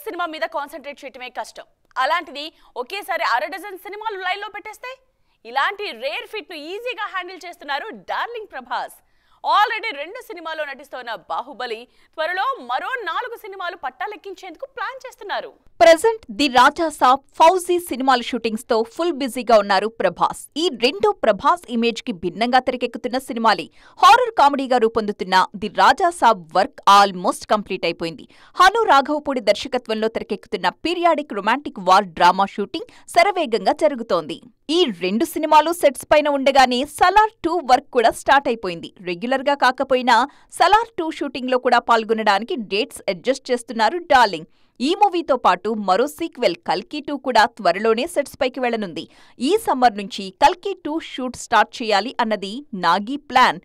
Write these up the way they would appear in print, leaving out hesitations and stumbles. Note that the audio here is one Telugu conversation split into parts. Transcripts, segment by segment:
సినిమా మీద కాన్సంట్రేట్ చేయటమే కష్టం. అలాంటిది ఒకేసారి 6 డజన్ సినిమాలు లైన్లో పెట్టేస్తే ఇలాంటి రేర్ ఫిట్ ను ఈజీగా హ్యాండిల్ చేస్తున్నారు డార్లింగ్ ప్రభాస్. ఆల్రెడీ 2 సినిమాల్లో నటిస్తున్న బాహుబలి త్వరలో మరో 4 సినిమాలు పట్టాలెక్కించేందుకు ప్లాన్ చేస్తున్నారు. ప్రెజెంట్ ది రాజా సాబ్, ఫౌజీ సినిమాల షూటింగ్స్ తో ఫుల్ బిజీగా ఉన్నారు ప్రభాస్. ఈ 2 ప్రభాస్ ఇమేజ్ కి భిన్నంగా తెరకెక్కుతున్న సినిమాలే. హారర్ కామెడీగా రూపొందుతున్న the Raja Saab work almost complete అయిపోయింది. హను రాఘవపూడి దర్శకత్వంలో తెరకెక్కుతున్న periodic romantic war drama shooting శరవేగంగా జరుగుతోంది. ఈ 2 సినిమాలు సెట్స్ పైన ఉండగానే సలార్ 2 వర్క్ కూడా స్టార్ట్ అయిపోయింది. రెగ్యులర్ గా కాకపోయినా సలార్ 2 షూటింగ్ లో కూడా పాల్గొనడానికి డేట్స్ అడ్జస్ట్ చేస్తున్నారు డార్లింగ్. ఈ మూవీతో పాటు మరో సీక్వెల్ కల్కి 2 కూడా త్వరలోనే సెట్స్ పైకి వెళ్లనుంది. ఈ సమ్మర్ నుంచి కల్కి 2 షూట్ స్టార్ట్ చేయాలి అన్నది నాగి ప్లాన్.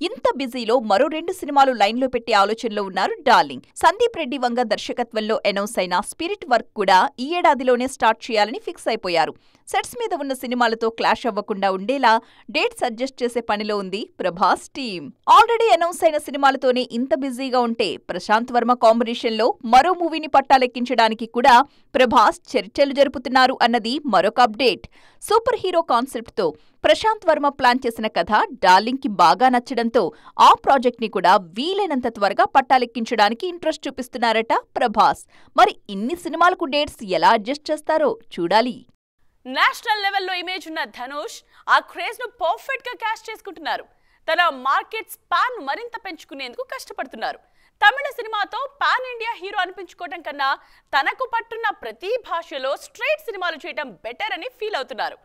ఇంత బిజీలో మరో 2 సినిమాలు లైన్లో పెట్టే ఆలోచనలో ఉన్నారు డార్లింగ్. సందీప్ రెడ్డి వంగ దర్శకత్వంలో అనౌన్స్ అయిన స్పిరిట్ వర్క్ కూడా ఈ ఏడాదిలోనే స్టార్ట్ చేయాలని ఫిక్స్ అయిపోయారు. సెట్స్ మీద ఉన్న సినిమాలతో క్లాష్ అవ్వకుండా ఉండేలా డేట్స్ అడ్జస్ట్ చేసే పనిలో ఉంది ప్రభాస్ టీమ్. ఆల్రెడీ అనౌన్స్ అయిన సినిమాలతోనే ఇంత బిజీగా ఉంటే ప్రశాంత్ వర్మ కాంబినేషన్ లో మరో మూవీని పట్టాలెక్కించడానికి కూడా ప్రభాస్ చర్చలు జరుపుతున్నారు అన్నది మరొక అప్డేట్. సూపర్ హీరో కాన్సెప్ట్ తో ప్రశాంత్ వర్మ ప్లాన్ చేసిన కథ డార్లింగ్ కి బాగా నచ్చడంతో ఆ ప్రాజెక్ట్ ని కూడా వీలైనంత త్వరగా పట్టాలెక్కించడానికి ఇంట్రెస్ట్ చూపిస్తున్నారట ప్రభాస్. మరి ఇన్ని సినిమాలకు డేట్స్ ఎలా అడ్జస్ట్ చేస్తారో చూడాలి. నేషనల్ లెవెల్లో ఇమేజ్ ఉన్న ధనుష్ ఆ క్రేజ్ ను పర్ఫెక్ట్ గా క్యాష్ చేసుకుంటున్నారు. తన మార్కెట్ స్పాన్ మరింత పెంచుకునేందుకు కష్టపడుతున్నారు. తమిళ సినిమాతో పాన్ ఇండియా హీరో అనిపించుకోవటం కన్నా తనకు పట్టున్న ప్రతి భాషలో స్ట్రైట్ సినిమాలు చేయటం బెటర్ అని ఫీల్ అవుతున్నారు.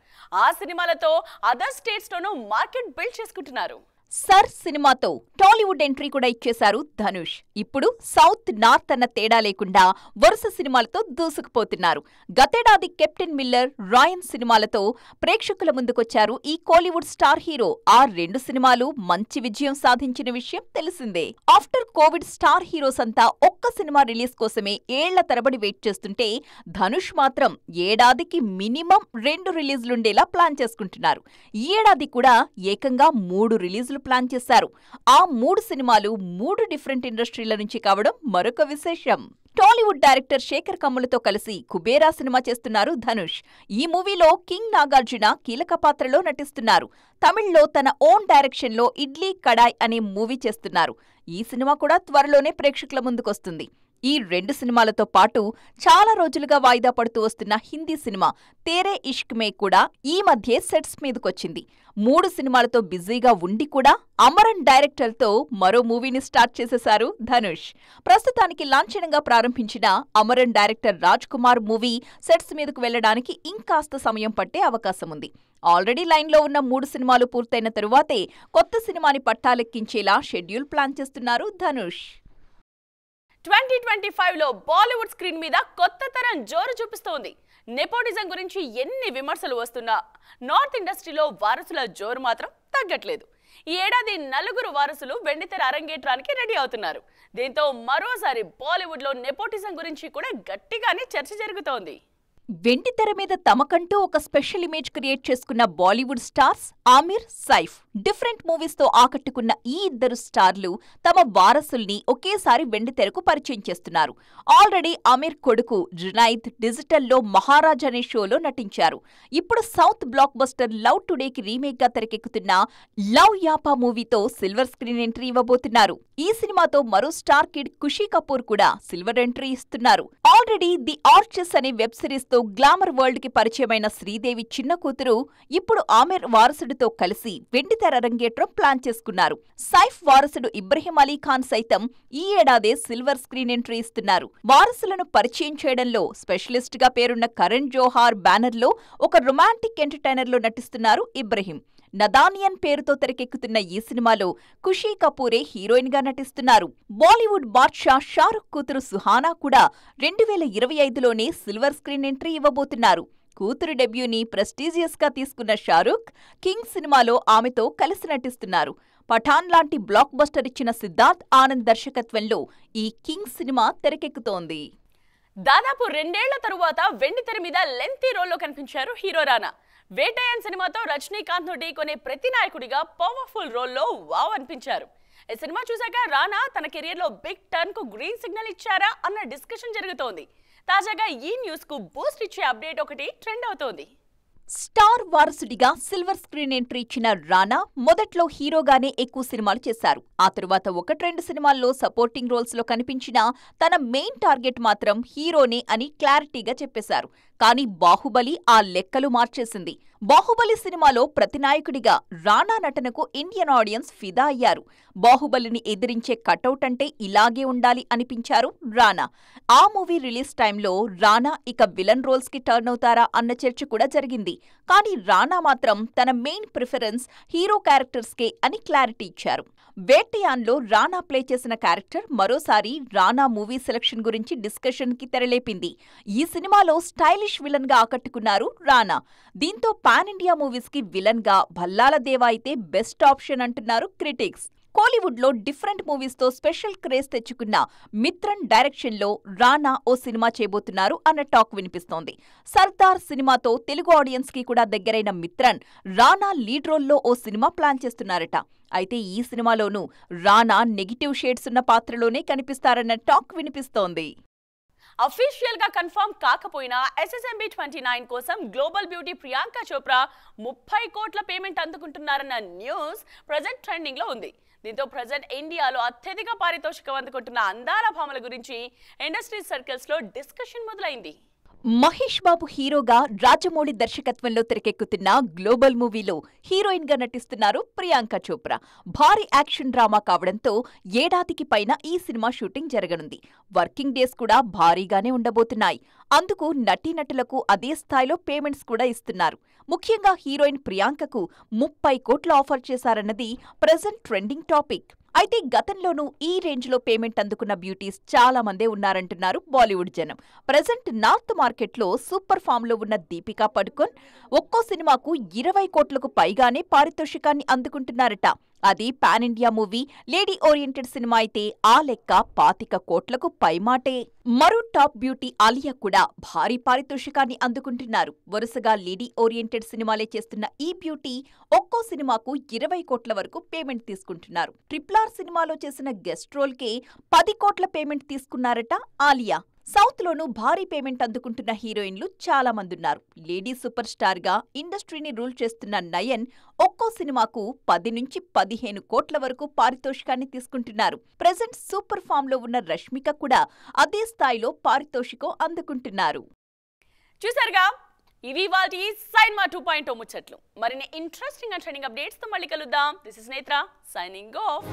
ఆ సినిమాలతో అదర్ స్టేట్స్ లోనూ మార్కెట్ బిల్డ్ చేసుకుంటున్నారు. సర్ సినిమాతో టాలీవుడ్ ఎంట్రీ కూడా ఇచ్చేశారు ధనుష్. ఇప్పుడు సౌత్ నార్త్ అన్న తేడా లేకుండా వరుస సినిమాలతో దూసుకుపోతున్నారు. గతేడాది కెప్టెన్ మిల్లర్, రాయన్ సినిమాలతో ప్రేక్షకుల ముందుకొచ్చారు ఈ కోలీవుడ్ స్టార్ హీరో. ఆ 2 సినిమాలు మంచి విజయం సాధించిన విషయం తెలిసిందే. ఆఫ్టర్ కోవిడ్ స్టార్ హీరోస్ అంతా ఒక్క సినిమా రిలీజ్ కోసమే ఏళ్ల తరబడి వెయిట్ చేస్తుంటే ధనుష్ మాత్రం ఏడాదికి మినిమం 2 రిలీజ్లుండేలా ప్లాన్ చేసుకుంటున్నారు. ఈ ఏడాది కూడా ఏకంగా 3 రిలీజ్లు ప్లాన్ చేశారు. ఆ 3 సినిమాలు 3 డిఫరెంట్ ఇండస్ట్రీల నుంచి కావడం మరొక విశేషం. టాలీవుడ్ డైరెక్టర్ శేఖర్ కమ్ములతో కలిసి కుబేరా సినిమా చేస్తున్నారు ధనుష్. ఈ మూవీలో కింగ్ నాగార్జున కీలక పాత్రలో నటిస్తున్నారు. తమిళ్లో తన ఓన్ డైరెక్షన్ లో ఇడ్లీ కడాయ్ అనే మూవీ చేస్తున్నారు. ఈ సినిమా కూడా త్వరలోనే ప్రేక్షకుల ముందుకొస్తుంది. ఈ 2 సినిమాలతో పాటు చాలా రోజులుగా వాయిదా పడుతూ వస్తున్న హిందీ సినిమా తేరే ఇష్క్ మే కూడా ఈ మధ్యే సెట్స్ మీదకొచ్చింది. 3 సినిమాలతో బిజీగా ఉండి కూడా అమరన్ డైరెక్టర్తో మరో మూవీని స్టార్ట్ చేసేశారు ధనుష్. ప్రస్తుతానికి లాంఛనంగా ప్రారంభించిన Amaran director Raj Kumar movie sets మీదకు వెళ్లడానికి ఇంకాస్త సమయం పట్టే అవకాశం ఉంది. ఆల్రెడీ లైన్లో ఉన్న 3 సినిమాలు పూర్తయిన తరువాతే కొత్త సినిమాని పట్టాలెక్కించేలా షెడ్యూల్ ప్లాన్ చేస్తున్నారు ధనుష్. 2025లో బాలీవుడ్ స్క్రీన్ మీద కొత్త తరం జోరు చూపిస్తోంది. నెపోటిజం గురించి ఎన్ని విమర్శలు వస్తున్నా నార్త్ ఇండస్ట్రీలో వారసుల జోరు మాత్రం తగ్గట్లేదు. ఈ ఏడాది 4 వారసులు వెండితెర అరంగేట్రానికి రెడీ అవుతున్నారు. దీంతో మరోసారి బాలీవుడ్ లో నెపోటిజం గురించి కూడా గట్టిగానే చర్చ జరుగుతోంది. వెండితెర మీద తమకంటూ ఒక స్పెషల్ ఇమేజ్ క్రియేట్ చేసుకున్న Bollywood stars Aamir, Saif. Different movies తో ఆకట్టుకున్న ఈ 2 స్టార్లు తమ వారసుల్ని ఒకేసారి వెండితెరకు పరిచయం చేస్తున్నారు. ఆల్రెడీ ఆమిర్ కొడుకు జునైద్ డిజిటల్లో మహారాజ్ అనే షోలో నటించారు. ఇప్పుడు సౌత్ బ్లాక్ బస్టర్ లవ్ టుడేకి రీమేక్ గా తెరకెక్కుతున్న లవ్ యాపా మూవీతో సిల్వర్ స్క్రీన్ ఎంట్రీ ఇవ్వబోతున్నారు. ఈ సినిమాతో మరో స్టార్ కిడ్ ఖుషీ కపూర్ కూడా సిల్వర్ ఎంట్రీ ఇస్తున్నారు. ఆల్రెడీ ది ఆర్చెస్ అనే వెబ్ సిరీస్ తో గ్లామర్ వరల్డ్ కి పరిచయమైన శ్రీదేవి చిన్న కూతురు ఇప్పుడు ఆమిర్ వారసుడితో కలిసి వెండితెర అరంగేట్రం ప్లాన్ చేసుకున్నారు. సైఫ్ వారసుడు ఇబ్రహీం అలీ ఖాన్ సైతం ఈ ఏడాదే సిల్వర్ స్క్రీన్ ఎంట్రీ ఇస్తున్నారు. వారసులను పరిచయం చేయడంలో స్పెషలిస్ట్ గా పేరున్న కరణ్ జోహార్ బ్యానర్ లో ఒక రొమాంటిక్ ఎంటర్టైనర్ లో నటిస్తున్నారు ఇబ్రహీం. నదానియన్ పేరుతో తెరకెక్కుతున్న ఈ సినిమాలో ఖుషీ కపూరే హీరోయిన్ గా నటిస్తున్నారు. బాలీవుడ్ బాద్షా షారుఖ్ కూతురు సుహానా కూడా 2025లోనే సిల్వర్ స్క్రీన్ ఎంట్రీ ఇవ్వబోతున్నారు. కూతురు డెబ్యూని ప్రెస్టీజియస్ గా తీసుకున్న షారుఖ్ కింగ్ సినిమాలో ఆమెతో కలిసి నటిస్తున్నారు. పఠాన్ లాంటి బ్లాక్ బస్టర్ ఇచ్చిన సిద్ధార్థ్ ఆనంద్ దర్శకత్వంలో ఈ కింగ్ సినిమా తెరకెక్కుతోంది. దాదాపు 2 ఏళ్ల తరువాత వెండితెర మీద లెంతీ రోల్లో కనిపించారు హీరో రానా. వేటయాన్ సినిమాతో రజనీకాంత్ ను ఢీకొనే ప్రతి నాయకుడిగా పవర్ఫుల్ రోల్లో వావ్ అనిపించారు. ఈ సినిమా చూసాక రానా తన కెరియర్ లో బిగ్ టర్న్ కు గ్రీన్ సిగ్నల్ ఇచ్చారా అన్న డిస్కషన్ జరుగుతోంది. తాజాగా ఈ న్యూస్ కు బూస్ట్ ఇచ్చే అప్డేట్ ఒకటి ట్రెండ్ అవుతోంది. స్టార్ వారసుడిగా సిల్వర్ స్క్రీన్ ఎంట్రీ ఇచ్చిన రానా మొదట్లో హీరోగానే ఎక్కువ సినిమాలు చేశారు. ఆ తరువాత 1-2 సినిమాల్లో సపోర్టింగ్ రోల్స్ లో కనిపించినా తన మెయిన్ టార్గెట్ మాత్రం హీరోనే అని క్లారిటీగా చెప్పేశారు. కానీ బాహుబలి ఆ లెక్కలు మార్చేసింది. బాహుబలి సినిమాలో ప్రతినాయకుడిగా రానా నటనకు ఇండియన్ ఆడియన్స్ ఫిదా అయ్యారు. బాహుబలిని ఎదిరించే కటౌట్ అంటే ఇలాగే ఉండాలి అనిపించారు రానా. ఆ మూవీ రిలీజ్ టైంలో రానా ఇక విలన్ రోల్స్ కి టర్న్ అవుతారా అన్న చర్చ కూడా జరిగింది. కానీ రానా మాత్రం తన మెయిన్ ప్రిఫరెన్స్ హీరో క్యారెక్టర్స్ కే అని క్లారిటీ ఇచ్చారు. వేటయాన్లో రానా ప్లే చేసిన క్యారెక్టర్ మరోసారి రానా మూవీ సెలక్షన్ గురించి డిస్కషన్ కి తెరలేపింది. ఈ సినిమాలో స్టైలిష్ విలన్ గా ఆకట్టుకున్నారు రానా. దీంతో పాన్ ఇండియా మూవీస్ కి విలన్ గా భల్లాల దేవా అయితే బెస్ట్ ఆప్షన్ అంటున్నారు క్రిటిక్స్. కోలీవుడ్ లో డిఫరెంట్ మూవీస్ తో స్పెషల్ క్రేజ్ తెచ్చుకున్న మిత్రన్ డైరెక్షన్ లో రానా ఓ సినిమా చేయబోతున్నారు అన్న టాక్ వినిపిస్తోంది. సర్దార్ సినిమాతో తెలుగు ఆడియన్స్ కి కూడా దగ్గరైన మిత్రన్ రానా లీడ్ రోల్లో ఓ సినిమా ప్లాన్ చేస్తున్నారట. అయితే ఈ సినిమాలోనూ రానా నెగిటివ్ షేడ్స్ ఉన్న పాత్రలోనే కనిపిస్తారన్న టాక్ వినిపిస్తోంది. అఫీషియల్ గా కన్ఫర్మ్ కాకపోయినా SSMB 29 కోసం గ్లోబల్ బ్యూటీ ప్రియాంక చోప్రా 30 కోట్ల పేమెంట్ అందుకుంటున్నారన్న న్యూస్ ప్రజెంట్ ట్రెండింగ్ లో ఉంది. దీంతో ప్రజెంట్ ఇండియాలో అత్యధిక పారితోషికం అందుకుంటున్న అందాల భామల గురించి ఇండస్ట్రీ సర్కిల్స్ లో డిస్కషన్ మొదలైంది. మహేష్ బాబు హీరోగా రాజమౌళి దర్శకత్వంలో తెరకెక్కుతున్న గ్లోబల్ మూవీలో హీరోయిన్ గా నటిస్తున్నారు ప్రియాంక చోప్రా. భారీ యాక్షన్ డ్రామా కావడంతో ఏడాదికి పైన ఈ సినిమా షూటింగ్ జరగనుంది. వర్కింగ్ డేస్ కూడా భారీగానే ఉండబోతున్నాయి. అందుకు నటీనటులకు అదే స్థాయిలో పేమెంట్స్ కూడా ఇస్తున్నారు. ముఖ్యంగా హీరోయిన్ ప్రియాంకకు 30 కోట్ల ఆఫర్ చేశారన్నది ప్రెజెంట్ ట్రెండింగ్ టాపిక్. అయితే గతంలోనూ ఈ రేంజ్ లో పేమెంట్ అందుకున్న బ్యూటీస్ చాలా మందే ఉన్నారంటున్నారు బాలీవుడ్ జనం. ప్రెజెంట్ నార్త్ మార్కెట్లో సూపర్ ఫామ్ లో ఉన్న దీపికా పడుకోన్ ఒక్కో సినిమాకు 20 కోట్లకు పైగానే పారితోషికాన్ని అందుకుంటున్నారట. అది pan India movie lady oriented cinema అయితే ఆ లెక్క 25 కోట్లకు పైమాటే. మరో టాప్ బ్యూటీ ఆలియా కూడా భారీ పారితోషికాన్ని అందుకుంటున్నారు. వరుసగా లేడీ ఓరియంటెడ్ సినిమాలే చేస్తున్న ఈ బ్యూటీ ఒక్కో సినిమాకు 20 కోట్ల వరకు పేమెంట్ తీసుకుంటున్నారు. RRR సినిమాలో చేసిన గెస్ట్ రోల్ కే 10 కోట్ల పేమెంట్ తీసుకున్నారట ఆలియా. సౌత్ లోనూ భారీ పేమెంట్ అందుకుంటున్న హీరోయిన్లు చాలా మందున్నారు. లేడీ సూపర్ స్టార్ గా ఇండస్ట్రీని రూల్ చేస్తున్న నయన్ ఒక్కో సినిమాకు 10 నుంచి 15 కోట్ల వరకు పారితోషికాన్ని తీసుకుంటున్నారు. ప్రెజెంట్ సూపర్ ఫామ్ లో ఉన్న రష్మిక కూడా అదే స్థాయిలో పారితోషికం అందుకుంటున్నారు. చూసారుగా, ఇవి వాటి సైన్మా 2.0 ముచ్చట్లు. మరిన్ని ఇంట్రెస్టింగ్ అండ్ ట్రెండింగ్ అప్డేట్స్ తో మళ్ళీ కలుద్దాం. దిస్ ఇస్ నేత్ర సైనింగ్ ఆఫ్.